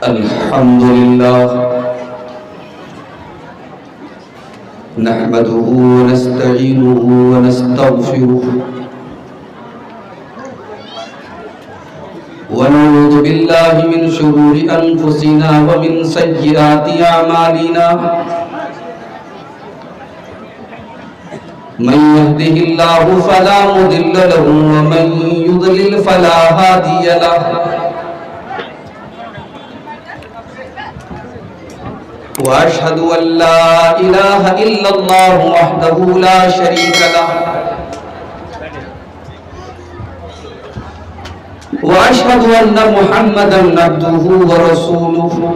الحمد لله نحمده ونستعينه ونستغفره ونعوذ بالله من شرور أنفسنا ومن سيئات أعمالنا من يهده الله فلا مضل له ومن يضلل فلا هادي له وأشهد أن لا إله إلا الله وحده لا شريك له وأشهد أن محمدا عبده ورسوله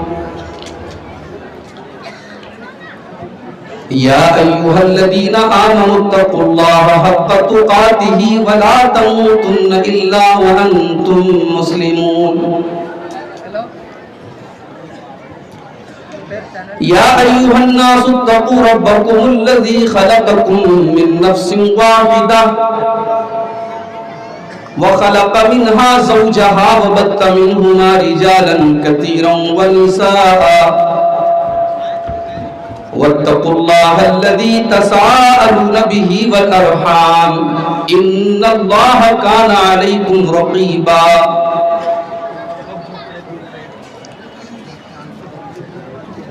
يا أيها الذين آمنوا اتقوا الله حق تقاته ولا تموتن إلا وأنتم مسلمون يا أيها الناس اتقوا ربكم الذي خلقكم من نفس واحدة وخلق منها زوجها وبث منهما رجالا كثيرا ونساء واتقوا الله الذي تساءلون به والأرحام إن الله كان عليكم رقيبا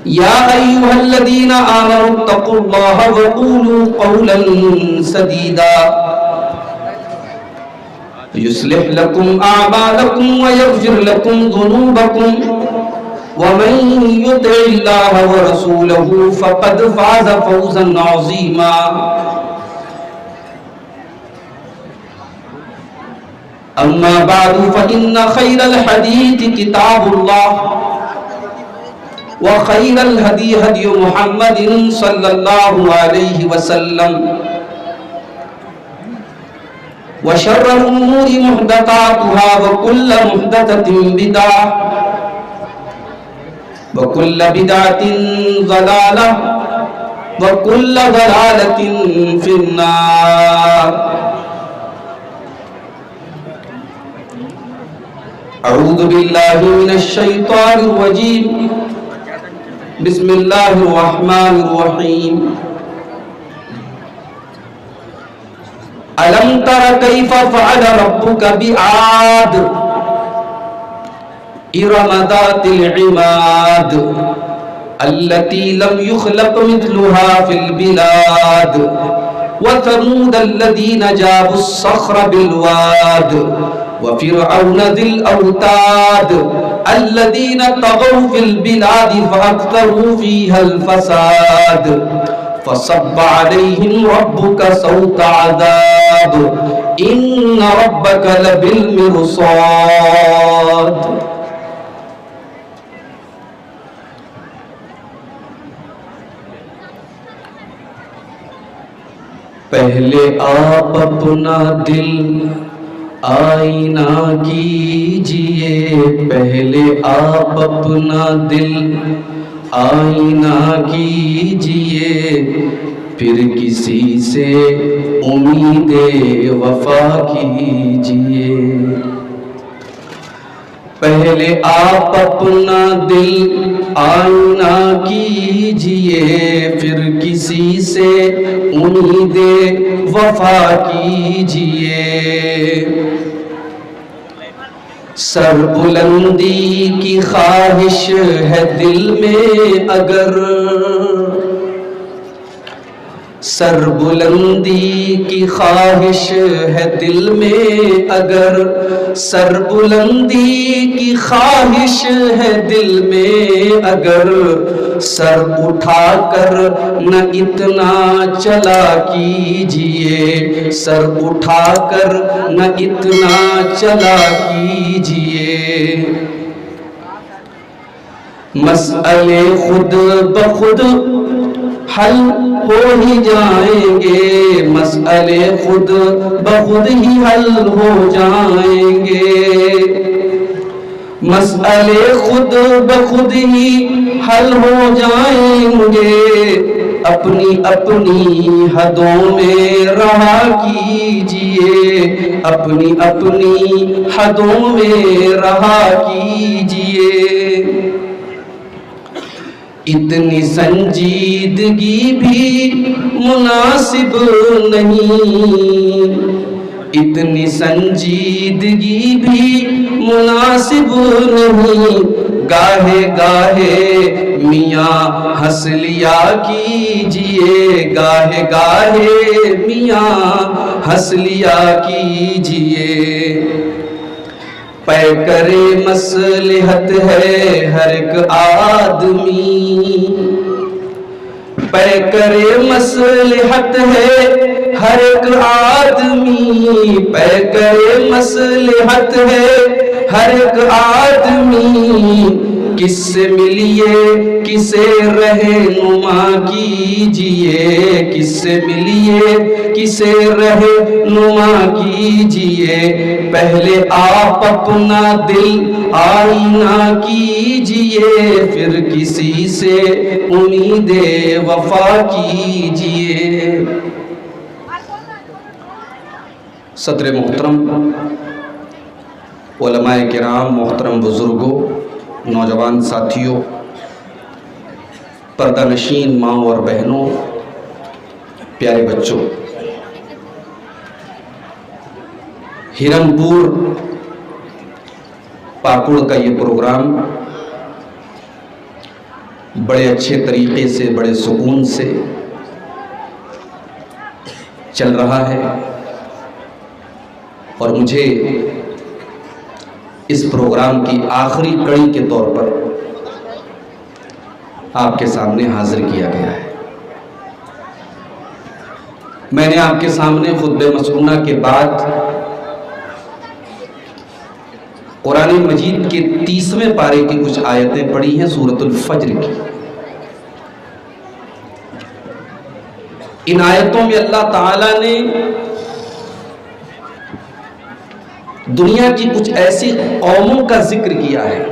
يا أيها الذين آمنوا اتقوا الله وقولوا قولا سديدا يصلح لكم أعمالكم ويغفر لكم ذنوبكم ومن يطع الله ورسوله فقد فاز فوزا عظيما أما بعد فإن خير الحديث كتاب الله وخير الهدي هدي محمد صلى الله عليه وسلم وشر الأمور محدثاتها وكل محدثة بدعة وكل بدعة ضلالة وكل ضلالة في النار أعوذ بالله من الشيطان الرجيم بسم الله الرحمن الرحيم ألم تر كيف فعل ربك بعاد إرم ذات العماد التي لم يخلق مثلها في البلاد وثمود الذين جابوا الصخر بالواد وفرعون ذي الأوتاد الذين طغوا في البلاد فأكثروا فيها الفساد فصب عليهم ربك صوت عذاب إن ربك لبالمرصاد پہلے آپ اپنا دل آئینہ کیجئے پہلے آپ اپنا دل آئینہ کیجئے پھر کسی سے امید وفا کیجئے پہلے آپ اپنا دل آئینہ کیجئے پھر کسی سے امید وفا کیجئے سر بلندی کی خواہش ہے دل میں اگر سر بلندی کی خواہش ہے دل میں اگر سر بلندی کی خواہش ہے دل میں اگر سر اٹھا کر نہ اتنا چلا کیجئے سر اٹھا کر نہ اتنا چلا کیجئے مسئلے خود بخود حل ہو ہی جائیں گے مسئلے خود بخود ہی حل ہو جائیں گے مسئلے خود بخود ہی حل ہو جائیں گے اپنی اپنی حدوں میں رہا کیجئے اپنی اپنی حدوں میں رہا کیجئے اتنی سنجیدگی بھی مناسب نہیں، اتنی سنجیدگی بھی مناسب نہیں، گاہے گاہے میاں ہنس لیا کیجئے، گاہے گاہے میاں ہنس لیا کیجئے، پیکر مصلحت ہے ہر ایک آدمی، پیکر مصلحت ہے ہر ایک آدمی، پیکر مصلحت ہے ہر ایک آدمی، کس سے ملیے کسے رہنما کیجئے، کس سے ملیے کسے رہنما کیجئے، پہلے آپ اپنا دل آئینہ کیجئے، پھر کسی سے امید وفا کیجئے۔ صدر محترم، علماء کرام، محترم بزرگوں، نوجوان ساتھیوں، پردہ نشین ماؤں اور بہنوں، پیارے بچوں، ہرن پور پاکڑ کا یہ پروگرام بڑے اچھے طریقے سے، بڑے سکون سے چل رہا ہے، اور مجھے اس پروگرام کی آخری کڑی کے طور پر آپ کے سامنے حاضر کیا گیا ہے۔ میں نے آپ کے سامنے خطبہ مسنونہ کے بعد قرآن مجید کے 30ویں پارے کی کچھ آیتیں پڑھی ہیں سورۃ الفجر کی۔ ان آیتوں میں اللہ تعالیٰ نے دنیا کی کچھ ایسی قوموں کا ذکر کیا ہے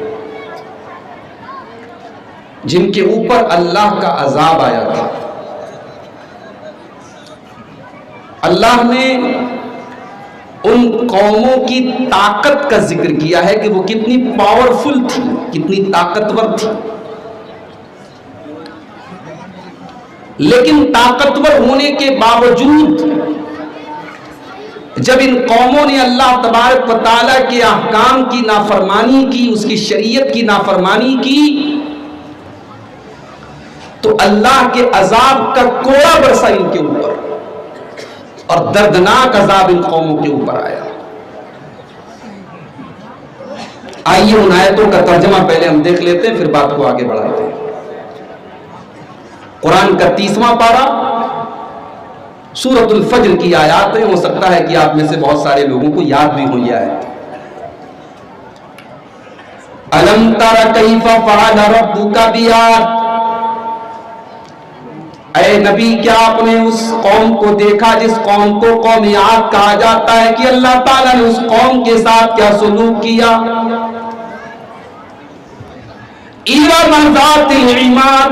جن کے اوپر اللہ کا عذاب آیا تھا۔ اللہ نے ان قوموں کی طاقت کا ذکر کیا ہے کہ وہ کتنی پاورفل تھی، کتنی طاقتور تھی، لیکن طاقتور ہونے کے باوجود جب ان قوموں نے اللہ تبارک و تعالیٰ کے احکام کی نافرمانی کی، اس کی شریعت کی نافرمانی کی، تو اللہ کے عذاب کا کوڑا برسا ان کے اوپر، اور دردناک عذاب ان قوموں کے اوپر آیا۔ آئیے ان آیتوں کا ترجمہ پہلے ہم دیکھ لیتے ہیں، پھر بات کو آگے بڑھاتے ہیں۔ قرآن کا 30واں پارہ، سورۃ الفجر کی آیات ہے۔ ہو سکتا ہے کہ آپ میں سے بہت سارے لوگوں کو یاد بھی ہوں یہ آیت۔ الم تر کیف فعل ربک بعاد، اے نبی کیا آپ نے اس قوم کو دیکھا جس قوم کو قوم عاد کہا جاتا ہے، کہ اللہ تعالیٰ نے اس قوم کے ساتھ کیا سلوک کیا۔ ارم ذات العماد،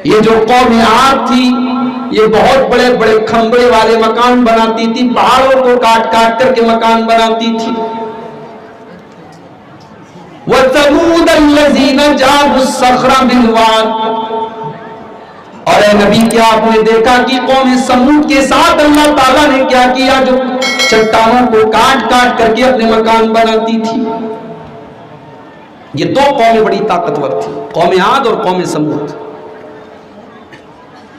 یہ جو قوم عاد تھی یہ بہت بڑے بڑے کھمبے والے مکان بناتی تھی، پہاڑوں کو کاٹ کاٹ کر کے مکان بناتی تھی۔ وَثَمُودَ الَّذِينَ جَابُوا الصَّخْرَ بِالْوَادِ، اور اے نبی کیا آپ نے دیکھا کہ قوم سمود کے ساتھ اللہ تعالیٰ نے کیا کیا، جو چٹانوں کو کاٹ کاٹ کر کے اپنے مکان بناتی تھی۔ یہ دو قومیں بڑی طاقتور تھی، قوم عاد اور قوم سمود۔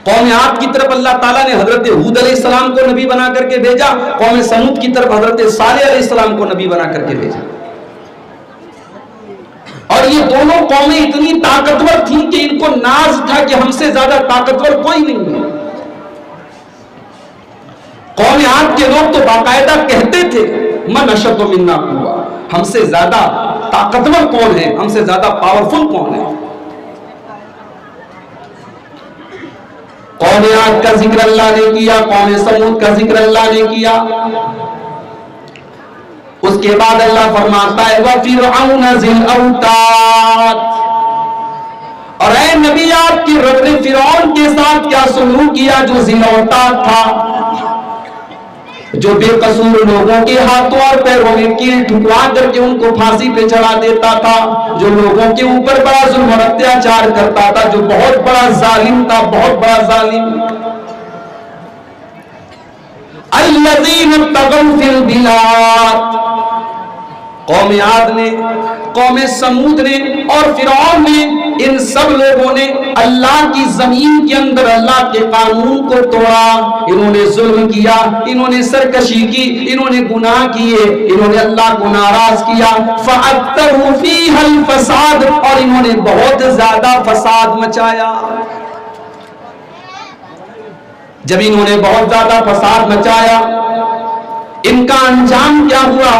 قوم عاد کی طرف اللہ تعالیٰ نے حضرت ہود علیہ السلام کو نبی بنا کر کے بھیجا، قوم سمود کی طرف حضرت صالح علیہ السلام کو نبی بنا کر کے بھیجا۔ اور یہ دونوں قومیں اتنی طاقتور تھیں کہ ان کو ناز تھا کہ ہم سے زیادہ طاقتور کوئی نہیں ہے۔ قوم عاد کے لوگ تو باقاعدہ کہتے تھے من اشد منا قوہ، ہم سے زیادہ طاقتور کون ہے، ہم سے زیادہ پاورفل کون ہے۔ قوم عاد کا ذکر اللہ نے کیا، قوم سمود کا ذکر اللہ نے کیا۔ اس کے بعد اللہ فرماتا ہے وَفِرْعَوْنَ ذِي الْأَوْتَادِ، اور اے نبی آپ کی رب نے فرعون کے ساتھ کیا سلوک کیا جو ذی الاوتاد تھا، جو بے قصور لوگوں کے ہاتھوں اور پیروں میں کیل ٹھکوا کر کے ان کو پھانسی پہ چڑھا دیتا تھا، جو لوگوں کے اوپر بڑا ظلم اور اتیاچار کرتا تھا، جو بہت بڑا ظالم تھا، بہت بڑا ظالم. الذین طغوا فی البلاد، قوم عاد نے، قوم سمود نے اور فرعون نے، ان سب لوگوں نے اللہ کی زمین کے اندر اللہ کے قانون کو توڑا. انہوں نے ظلم کیا، انہوں نے سرکشی کی، انہوں نے گناہ کیے، انہوں نے اللہ کو ناراض کیا. فَأَكْثَرُوا فِيهَا الْفَسَادَ، اور انہوں نے بہت زیادہ فساد مچایا. جب انہوں نے بہت زیادہ فساد مچایا، ان کا انجام کیا ہوا؟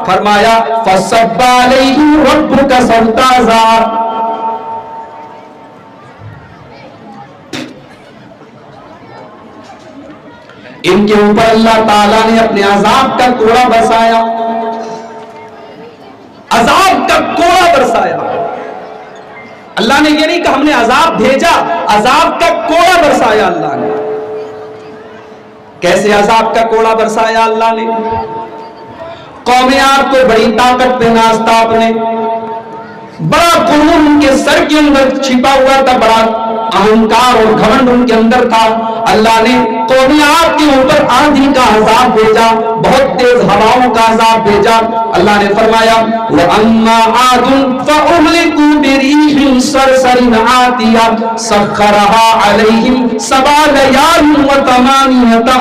فرمایا فَصَبَّ عَلَيْهِمْ رَبُّكَ صَوْتَ عَذَابٍ، ان کے اوپر اللہ تعالیٰ نے اپنے عذاب کا کوڑا برسایا، عذاب کا کوڑا برسایا. اللہ نے یہ نہیں کہا ہم نے عذاب بھیجا، عذاب کا کوڑا برسایا اللہ نے. کیسے عذاب کا کوڑا برسایا اللہ نے؟ قوم عاد کو بڑی طاقت پہ نازتا، اپنے بڑا غرور ان کے سر کے اندر چھپا ہوا تھا، بڑا اہنکار اور گھمنڈ ان کے اندر تھا. اللہ نے قوم عاد کے اوپر آندھی کا عذاب بھیجا، بہت تیز ہواؤں کا عذاب بھیجا. اللہ نے فرمایا وَأَمَّا عَادٌ فَأُهْلِكُوا بِرِيحٍ صَرْصَرٍ عَاتِيَةٍ سَخَّرَهَا عَلَيْهِمْ 7 لَيَالٍ و8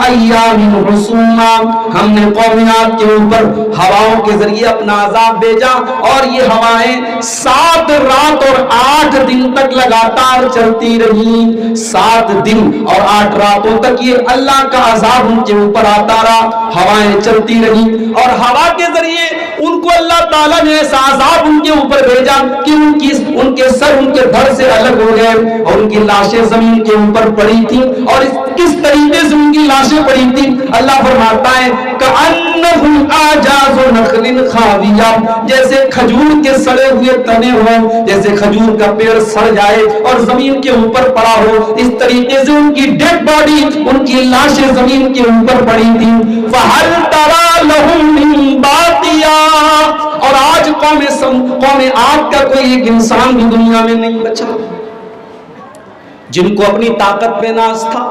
أَيَّامٍ حُسُومًا. ہم نے قوم عاد کے اوپر ہواؤں کے ذریعے اپنا عذاب بھیجا، اور یہ ہوائیں 7 رات اور 8 دن تک لگاتار چلتی رہی. 7 دن اور 8 راتوں تک یہ اللہ کا عذاب ان کے اوپر آتا رہا، ہوائیں چلتی رہی. اور ہوا کے ذریعے ان کو اللہ تعالیٰ نے ایسا عذاب ان کے اوپر بھیجا کہ ان کے سر ان کے دھڑ سے الگ ہو گئے، اور ان کی لاشیں زمین کے اوپر پڑی تھیں. اور کس طریقے سے ان کی لاشیں پڑی تھیں؟ اللہ فرماتا ہے كَأَنَّهُمْ أَعْجَازُ نَخْلٍ خَاوِيَةٍ، جیسے کھجور کے سڑے ہوئے تنے ہوں، جیسے کھجور کا پیڑ سڑ جائے اور زمین کے اوپر پڑا ہو، اس طریقے سے ان کی ڈیڈ باڈی، ان کی لاشیں زمین کے اوپر پڑی تھیں. فَهَلْ تَرَى لَهُم مِّن بَاقِيَةٍ، اور آج قوم عاد کا کوئی ایک انسان بھی دنیا میں نہیں بچا، جن کو اپنی طاقت پہ ناز تھا،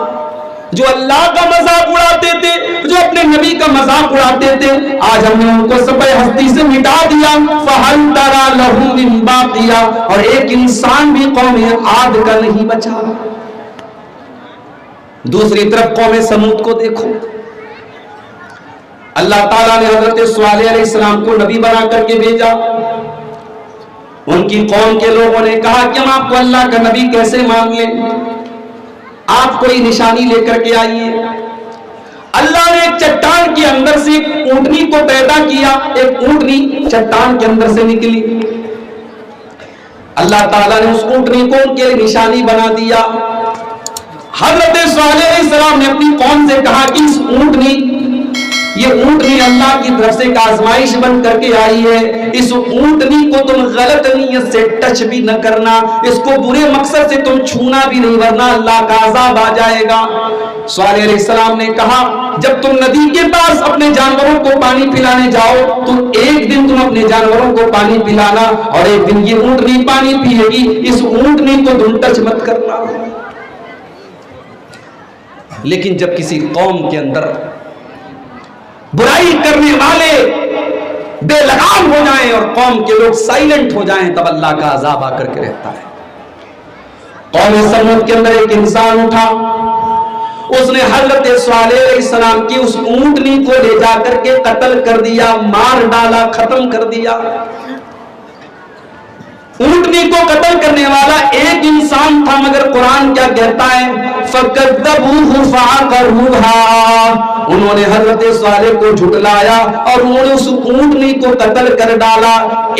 جو اللہ کا مذاق اڑاتے تھے، جو اپنے نبی کا مذاق اڑاتے تھے. آج ہم نے ان کو سب ہستی سے مٹا دیا. فَهَلْ تَرَى لَهُم مِّن بَاقِيَةٍ، اور ایک انسان بھی قوم عاد کا نہیں بچا. دوسری طرف قوم سمود کو دیکھو، اللہ تعالیٰ نے حضرت صالح علیہ السلام کو نبی بنا کر کے بھیجا. ان کی قوم کے لوگوں نے کہا کہ ہم آپ کو اللہ کا نبی کیسے مان لیں، آپ کوئی نشانی لے کر کے آئیے. اللہ نے ایک چٹان کے اندر سے ایک اونٹنی کو پیدا کیا، ایک اونٹنی چٹان کے اندر سے نکلی. اللہ تعالیٰ نے اس اونٹنی کو ان کے لیے نشانی بنا دیا. حضرت صالح علیہ السلام نے اپنی قوم سے کہا کہ اس اونٹنی، یہ اونٹنی اللہ کی طرف سے ایک آزمائش بن کر کے آئی ہے، اس اونٹنی کو تم غلط نیت سے ٹچ بھی نہ کرنا، اس کو برے مقصد سے تم چھونا بھی نہیں، ورنہ اللہ کا عذاب آ جائے گا. صالح علیہ السلام نے کہا جب تم ندی کے پاس اپنے جانوروں کو پانی پلانے جاؤ تو ایک دن تم اپنے جانوروں کو پانی پلانا، اور ایک دن یہ اونٹنی پانی پیے گی، اس اونٹنی کو تم ٹچ مت کرنا. لیکن جب کسی قوم کے اندر برائی کرنے والے بے لگام ہو جائیں اور قوم کے لوگ سائلنٹ ہو جائیں، تب اللہ کا عذاب آ کر کے رہتا ہے. قوم سمود کے اندر ایک انسان اٹھا، اس نے حضرت صالح علیہ السلام کی اس اونٹنی کو لے جا کر کے قتل کر دیا، مار ڈالا، ختم کر دیا. اونٹنی کو قتل کرنے والا ایک انسان تھا، مگر قرآن کیا کہتا ہے؟ فَكَذَّبُوهُ فَعَقَرُوهَا، انہوں نے حضرت صالح کو جھٹلایا اور انہوں نے اس اونٹنی کو قتل کر ڈالا.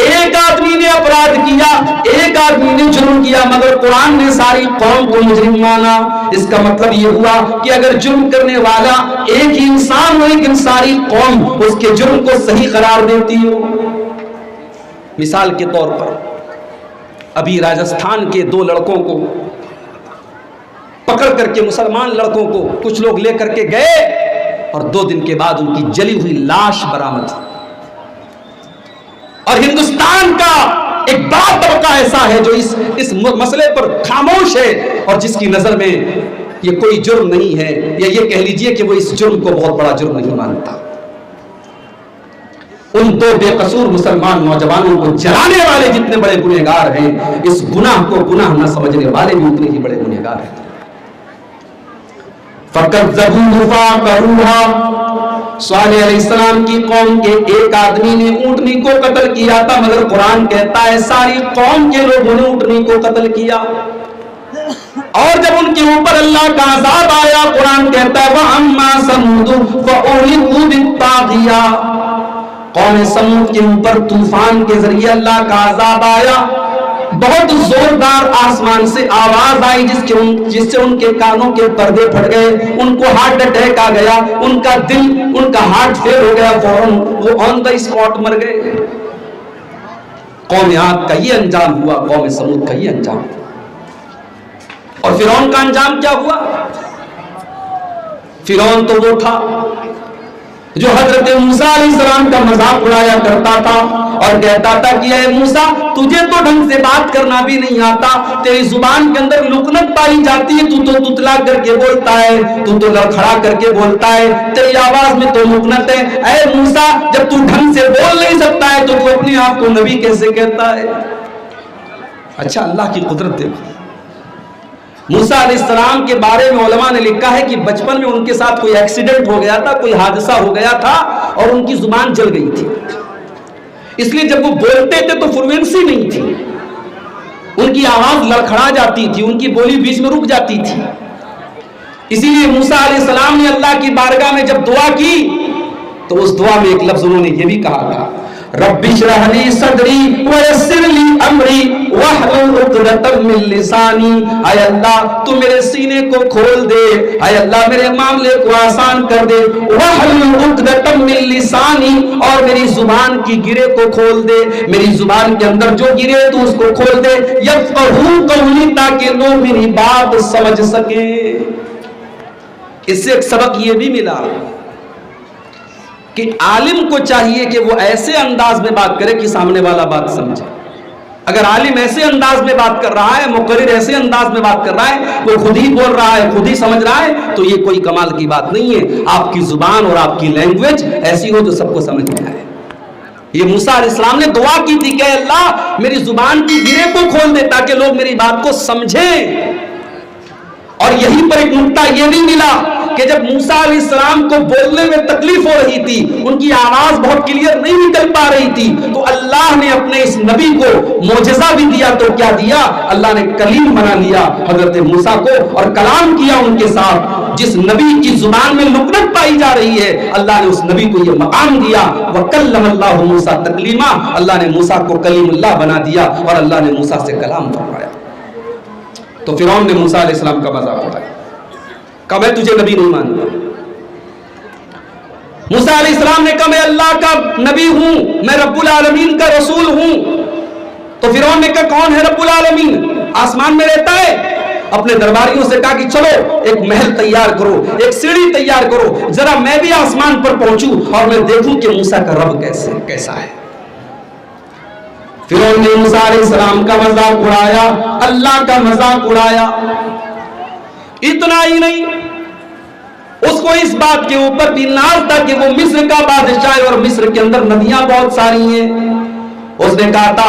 ایک آدمی نے اپرادھ کیا، ایک آدمی نے جرم کیا، مگر قرآن نے ساری قوم کو مجرم مانا. اس کا مطلب یہ ہوا کہ اگر جرم کرنے والا ایک ہی انسان ہو لیکن ساری قوم اس کے جرم کو صحیح قرار دیتی ہو. مثال کے طور پر ابھی راجستھان کے 2 لڑکوں کو پکڑ کر کے، مسلمان لڑکوں کو کچھ لوگ لے کر کے گئے اور 2 دن کے بعد ان کی جلی ہوئی لاش برآمد ہوئی۔ اور ہندوستان کا ایک بڑا طبقہ ایسا ہے جو اس مسئلے پر خاموش ہے اور جس کی نظر میں یہ کوئی جرم نہیں ہے، یا یہ کہہ لیجئے کہ وہ اس جرم کو بہت بڑا جرم نہیں مانتا۔ ان 2 بے قصور مسلمان نوجوانوں کو جلانے والے جتنے بڑے گنہگار ہیں، اس گناہ کو گناہ نہ سمجھنے والے بھی اتنے ہی بڑے گنہگار ہیں۔ فَكَذَّبُوهُ فَعَقَرُوهَا، صالح علیہ السلام کی قوم کے ایک آدمی نے اونٹنی کو قتل کیا تھا، مگر قرآن کہتا ہے ساری قوم کے لوگوں نے اونٹنی کو قتل کیا۔ اور جب ان کے اوپر اللہ کا عذاب آیا، قرآن کہتا ہے وَأَمَّا ثَمُودُ فَأُهْلِكُوا بِالطَّاغِيَةِ، قوم سمود کے اوپر طوفان کے ذریعے اللہ کا عذاب آیا، بہت زوردار آسمان سے آواز آئی جس سے ان کے کانوں کے پردے پھٹ گئے، ان کو ہارٹ اٹیک آ گیا، ان کا دل، ان کا ہارٹ فیل ہو گیا، فوراً وہ آن دا اسپاٹ مر گئے۔ قوم عاد کا یہ انجام ہوا، قوم سمود کا یہ انجام ہوا۔ اور فرعون کا انجام کیا ہوا؟ فرعون تو وہ تھا جو حضرت موسیٰ علیہ السلام کا مذاق اڑایا کرتا تھا اور کہتا تھا کہ اے موسیٰ تجھے تو ڈھنگ سے بات کرنا بھی نہیں آتا، تیری زبان کے اندر لکنت پائی جاتی ہے، تو تتلا کر کے بولتا ہے، تو لڑکھڑا کر کے بولتا ہے، تیری آواز میں تو لکنت ہے۔ اے موسیٰ جب تو ڈھنگ سے بول نہیں سکتا ہے تو اپنے آپ کو نبی کیسے کہتا ہے؟ اچھا اللہ کی قدرت دیکھو۔ موسیٰ علیہ السلام کے بارے میں علماء نے لکھا ہے کہ بچپن میں ان کے ساتھ کوئی ایکسیڈنٹ ہو گیا تھا، کوئی حادثہ ہو گیا تھا اور ان کی زبان جل گئی تھی، اس لیے جب وہ بولتے تھے تو فلوئنسی نہیں تھی، ان کی آواز لڑکھڑا جاتی تھی، ان کی بولی بیچ میں رک جاتی تھی۔ اسی لیے موسیٰ علیہ السلام نے اللہ کی بارگاہ میں جب دعا کی تو اس دعا میں ایک لفظ انہوں نے یہ بھی کہا تھا، رب اشرح لی صدری ویسر لی امری واحلل عقدۃ من لسانی، اے اللہ تو میرے سینے کو کھول دے، اے اللہ میرے معاملے کو آسان کر دے، واحلل عقدۃ من لسانی، اور میری زبان کی گرے کو کھول دے، میری زبان کے اندر جو گرے تو اس کو کھول دے، یفقہوا قولی، تاکہ لوگ میری بات سمجھ سکیں۔ اس سے ایک سبق یہ بھی ملا کہ عالم کو چاہیے کہ وہ ایسے انداز میں بات کرے کہ سامنے والا بات سمجھے۔ اگر عالم ایسے انداز میں بات کر رہا ہے، مقرر ایسے انداز میں بات کر رہا ہے، وہ خود ہی بول رہا ہے، خود ہی سمجھ رہا ہے، تو یہ کوئی کمال کی بات نہیں ہے۔ آپ کی زبان اور آپ کی لینگویج ایسی ہو جو سب کو سمجھ میں آئے۔ یہ موسیٰ علیہ السلام نے دعا کی تھی کہ اللہ میری زبان کی گرے کو کھول دے تاکہ لوگ میری بات کو سمجھیں۔ اور یہیں پر ایک نکتہ یہ بھی ملا کہ جب موسیٰ علیہ السلام کو بولنے میں تکلیف ہو رہی تھی، ان کی آواز بہت کلیئر نہیں نکل پا رہی تھی، تو اللہ نے اپنے اس نبی کو معجزہ بھی دیا۔ تو کیا دیا؟ اللہ نے کلیم بنا لیا حضرت موسیٰ کو اور کلام کیا ان کے ساتھ۔ جس نبی کی زبان میں لکنت پائی جا رہی ہے، اللہ نے اس نبی کو یہ مقام دیا، وَكَلَّمَ اللَّهُ مُوسَىٰ تَكْلِيمًا، اللہ نے موسیٰ کو کلیم اللہ بنا دیا اور اللہ نے موسیٰ سے کلام فرمایا۔ تو فرعون نے موسیٰ علیہ السلام کا مذاق اڑایا، کہا میں تجھے نبی نہیں مانتا۔ موسیٰ علیہ السلام نے کہا میں اللہ کا نبی ہوں، میں رب العالمین کا رسول ہوں۔ تو فرعون نے کہا کون ہے رب العالمین؟ آسمان میں رہتا ہے؟ اپنے درباریوں سے کہا کہ چلو ایک محل تیار کرو، ایک سیڑھی تیار کرو، ذرا میں بھی آسمان پر پہنچوں اور میں دیکھوں کہ موسیٰ کا رب کیسا ہے۔ فرعون نے موسیٰ علیہ السلام کا مذاق اڑایا، اللہ کا مذاق اڑایا۔ اتنا ہی نہیں، اس کو اس بات کے اوپر بھی ناز تھا کہ وہ مصر کا بادشاہ ہے اور مصر کے اندر ندیاں بہت ساری ہیں۔ اس نے کہا تھا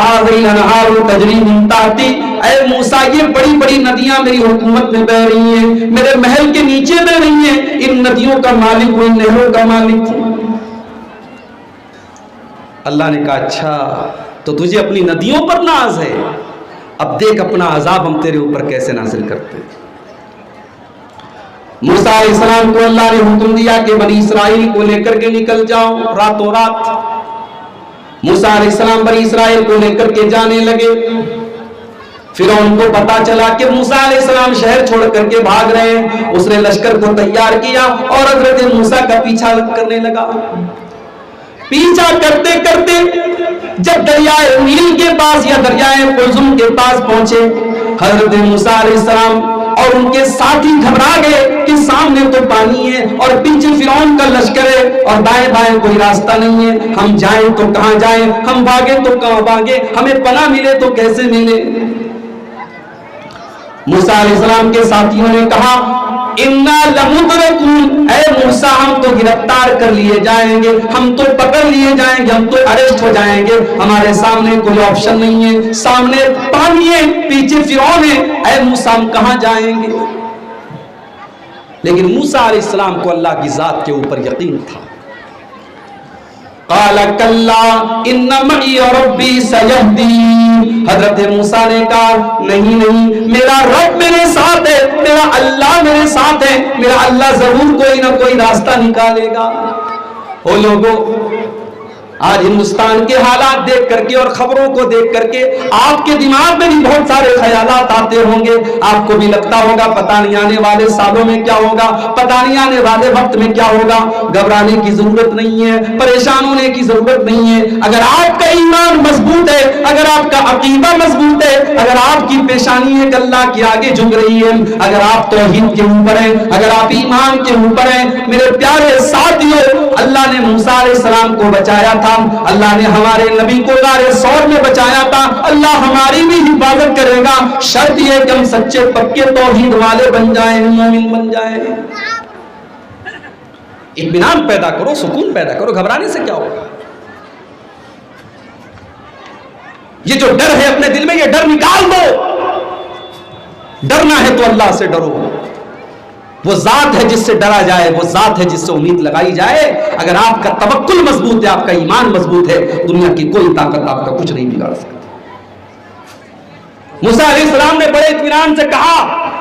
تجری من تحتی، اے موسیٰ یہ بڑی بڑی ندیاں میری حکومت میں بہ رہی ہیں، میرے محل کے نیچے بہ رہی ہیں، ان ندیوں کا مالک ہوں، ان نہروں کا مالک ہوں۔ اللہ نے کہا اچھا تو تجھے اپنی ندیوں پر ناز ہے، اب دیکھ اپنا عذاب ہم تیرے اوپر کیسے نازل کرتے ہیں۔ موسیٰ علیہ السلام کو اللہ نے حکم دیا کہ بنی اسرائیل کو لے کر کے نکل جاؤ راتوں رات۔ موسیٰ علیہ السلام بنی اسرائیل کو لے کر کے جانے لگے۔ فرعون کو پتا چلا کہ موسیٰ علیہ السلام شہر چھوڑ کر کے بھاگ رہے ہیں، اس نے لشکر کو تیار کیا اور حضرت موسیٰ کا پیچھا کرنے لگا۔ پیچھا کرتے کرتے جب دریائے نیل کے پاس یا دریائے قلزم کے پاس پہنچے، حضرت موسیٰ علیہ السلام اور ان کے ساتھی گھبرا گئے کہ سامنے تو پانی ہے اور پیچھے فرعون کا لشکر ہے اور دائیں بائیں کوئی راستہ نہیں ہے، ہم جائیں تو کہاں جائیں، ہم بھاگیں تو کہاں بھاگیں، ہمیں پناہ ملے تو کیسے ملے؟ موسیٰ علیہ السلام کے ساتھیوں نے کہا اِنَّا لَمُدْرَكُونَ، اے موسیٰ ہم تو گرفتار کر لیے جائیں گے، ہم تو پکڑ لیے جائیں گے، ہم تو اریسٹ ہو جائیں گے، ہمارے سامنے کوئی آپشن نہیں ہے، سامنے پانی ہے، پیچھے فرعون ہے، اے موسیٰ ہم کہاں جائیں گے؟ لیکن موسیٰ علیہ السلام کو اللہ کی ذات کے اوپر یقین تھا۔ قال کلا ان معی ربی سیہدین، حضرت موسیٰ نے کہا نہیں نہیں، میرا رب میرے ساتھ ہے، میرا اللہ میرے ساتھ ہے، میرا اللہ ضرور کوئی نہ کوئی راستہ نکالے گا۔ او لوگوں، آج ہندوستان کے حالات دیکھ کر کے اور خبروں کو دیکھ کر کے آپ کے دماغ میں بھی بہت سارے خیالات آتے ہوں گے، آپ کو بھی لگتا ہوگا پتہ نہیں آنے والے سالوں میں کیا ہوگا، پتہ نہیں آنے والے وقت میں کیا ہوگا۔ گھبرانے کی ضرورت نہیں ہے، پریشان ہونے کی ضرورت نہیں ہے۔ اگر آپ کا ایمان مضبوط ہے، اگر آپ کا عقیدہ مضبوط ہے، اگر آپ کی پیشانی ایک اللہ کے آگے جھک رہی ہے، اگر آپ توحید کے اوپر ہیں، اگر آپ ایمان کے اوپر ہیں، میرے پیارے ساتھیوں، اللہ نے موسیٰ علیہ السلام کو بچایا تھا، اللہ نے ہمارے نبی کو غار ثور میں بچایا تھا، اللہ ہماری بھی حفاظت کرے گا، شرط یہ کہ ہم سچے پکے توحید والے بن جائیں، مومن بن جائیں۔ اطمینان پیدا کرو، سکون پیدا کرو، گھبرانے سے کیا ہوگا؟ یہ جو ڈر ہے اپنے دل میں، یہ ڈر نکال دو۔ ڈرنا ہے تو اللہ سے ڈرو، وہ ذات ہے جس سے ڈرا جائے، وہ ذات ہے جس سے امید لگائی جائے۔ اگر آپ کا توکل مضبوط ہے، آپ کا ایمان مضبوط ہے، دنیا کی کوئی طاقت آپ کا کچھ نہیں بگاڑ سکتی۔ موسیٰ علیہ السلام نے بڑے اطمینان سے کہا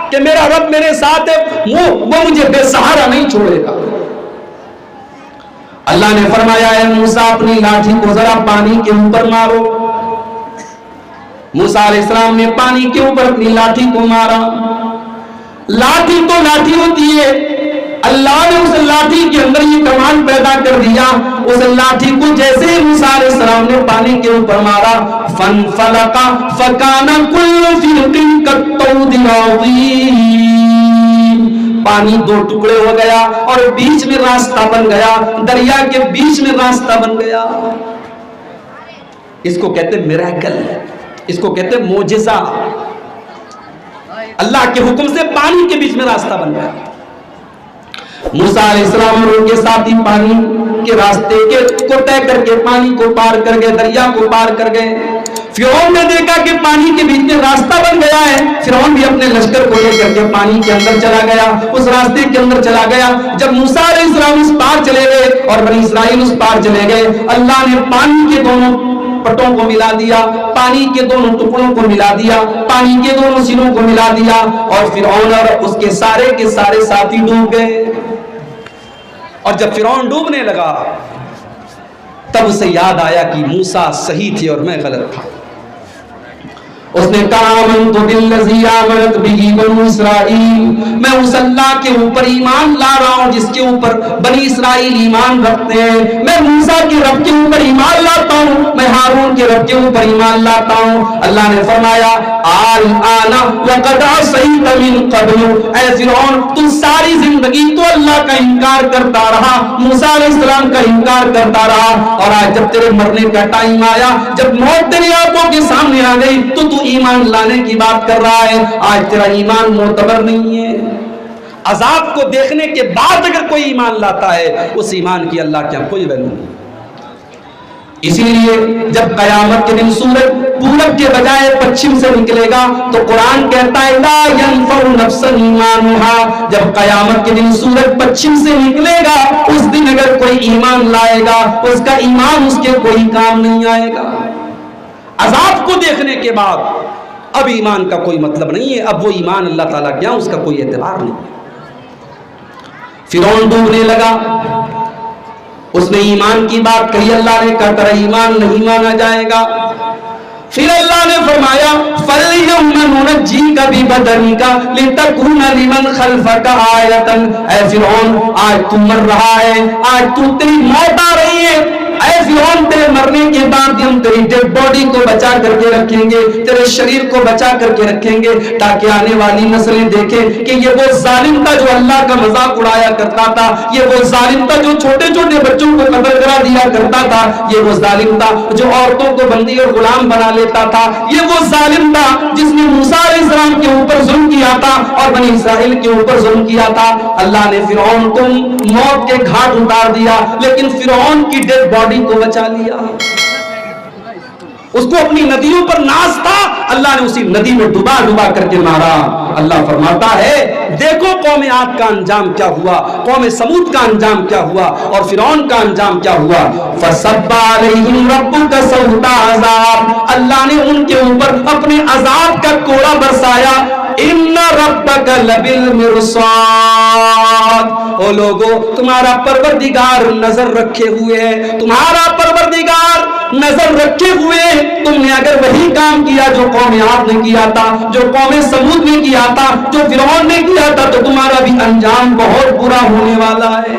کہ میرا رب میرے ساتھ ہے، وہ مجھے بے سہارا نہیں چھوڑے گا۔ اللہ نے فرمایا اے موسیٰ اپنی لاٹھی کو ذرا پانی کے اوپر مارو۔ موسیٰ علیہ السلام نے پانی کے اوپر اپنی لاٹھی کو مارا۔ لاٹھی تو لاٹھی ہوتی ہے، اللہ نے اس لاٹھی کے اندر یہ کمال پیدا کر دیا، اس لاٹھی کو جیسے ہی موسیٰ علیہ السلام نے پانی کے اوپر مارا، فَانْفَلَقَ فَكَانَ كُلُّ فِرْقٍ كَالطَّوْدِ الْعَظِيمِ، پانی دو ٹکڑے ہو گیا اور بیچ میں راستہ بن گیا، دریا کے بیچ میں راستہ بن گیا۔ اس کو کہتے میریکل، اس کو کہتے معجزہ۔ اللہ کے حکم سے پانی کے بیچ میں راستہ بن گیا۔ موسیٰ علیہ السلام اور ان کے ساتھی پانی کے راستے کو طے کر کے پانی کو پار کر گئے، دریا کو پار کر گئے۔ فرعون نے دیکھا کہ پانی کے بیچ میں راستہ بن گیا ہے، فرعون بھی اپنے لشکر کو لے کر کے پانی کے اندر چلا گیا، اس راستے کے اندر چلا گیا۔ جب موسیٰ علیہ السلام اس پار چلے گئے اور بنی اسرائیل اس پار چلے گئے، اللہ نے پانی کے دونوں پٹوں کو ملا دیا، پانی کے دونوں ٹکڑوں کو ملا دیا، پانی کے دونوں سروں کو ملا دیا، اور فرعون اور اس کے سارے ساتھی ڈوب گئے۔ اور جب فرعون ڈوبنے لگا تب اسے یاد آیا کہ موسیٰ صحیح تھے اور میں غلط تھا۔ اس نے کہا آمنت بالذی آمنت بہ بنو اسرائیل، میں اس اللہ کے اوپر ایمان لا رہا ہوں جس کے اوپر بنی اسرائیل ایمان رکھتے ہیں۔ میں موسیٰ کے رب کے اوپر ایمان لاتا ہوں، میں ہارون کے رب کے اوپر ایمان لاتا ہوں۔ اللہ نے فرمایا الآن لقد عصیت من قبل، اے فرعون تو ساری زندگی تو اللہ کا انکار کرتا رہا، موسیٰ علیہ السلام کا انکار کرتا رہا، اور آج جب تیرے مرنے کا ٹائم آیا، جب موت تیری آنکھوں کے سامنے آ گئی تو ایمان لانے کی بات کر رہا ہے۔ آج تیرا ایمان معتبر نہیں ہے۔ عذاب کو دیکھنے کے بعد اگر کوئی ایمان لاتا ہے، اس ایمان کی اللہ کے ہاں کوئی ویلیو نہیں۔ اسی لیے جب قیامت کے دن سورج پورب کے بجائے پچھم سے نکلے گا تو قرآن کہتا ہے لا ينفع نفسا ایمانها، جب قیامت کے دن سورج پچھم سے نکلے گا اس دن اگر کوئی ایمان لائے گا اس کا ایمان اس کے کوئی کام نہیں آئے گا۔ عذاب کو دیکھنے کے بعد اب ایمان کا کوئی مطلب نہیں ہے، اب وہ ایمان اللہ تعالیٰ کیا اس کا کوئی اعتبار نہیں۔ فرعون ڈوبنے لگا، اس نے ایمان کی بات کہی، اللہ نے کہا تیرا ایمان نہیں مانا جائے گا۔ پھر اللہ نے فرمایا فَالْيَوْمَ نُنَجِّيكَ بِبَدَنِكَ لِتَكُونَ لِمَنْ خَلْفَكَ آیَةً، اے فرعون آج تو مر رہا ہے، آج تو تیری موت آ رہی ہے، اے فرعون تیرے مرنے کے بعد ہم تیری ڈیڈ باڈی کو بچا کر کے رکھیں گے، تیرے شریر کو بچا کر کے رکھیں گے، تاکہ آنے والی نسلیں دیکھیں کہ یہ وہ ظالم تھا جو اللہ کا مذاق اڑایا کرتا تھا، یہ وہ ظالم تھا جو چھوٹے چھوٹے بچوں کو قتل کرا دیا کرتا تھا، یہ وہ ظالم تھا جو عورتوں کو بندی اور غلام بنا لیتا تھا، یہ وہ ظالم تھا جس نے موسیٰ علیہ السلام کے اوپر ظلم کیا تھا اور بنی اسرائیل کے اوپر ظلم کیا تھا۔ اللہ نے فرعون کو موت کے گھاٹ اتار دیا، لیکن فرعون کی ڈیڈ باڈی کو بچا لیا۔ اس کو اپنی ندیوں پر ناز تھا، اللہ نے اسی ندی میں ڈبا ڈبا کر کے مارا۔ اللہ فرماتا ہے دیکھو قوم عاد کا انجام کیا ہوا، قوم سمود کا انجام کیا ہوا، اور فرعون کا انجام کیا ہوا۔ فَصَبَّ عَلَيْهِمْ رَبُّكَ صَوْتَ عَذَابٍ، اللہ نے ان کے اوپر اپنے عذاب کا کوڑا برسایا۔ ان ربک لبالمرصاد، او لوگو تمہارا پروردگار نظر رکھے ہوئے ہے، تمہارا پروردگار نظر رکھے ہوئے، تم نے اگر وہی کام کیا جو قوم عاد نے کیا تھا، جو قوم سمود نے کیا تھا، جو فرعون نے کیا تھا، تو تمہارا بھی انجام بہت برا ہونے والا ہے۔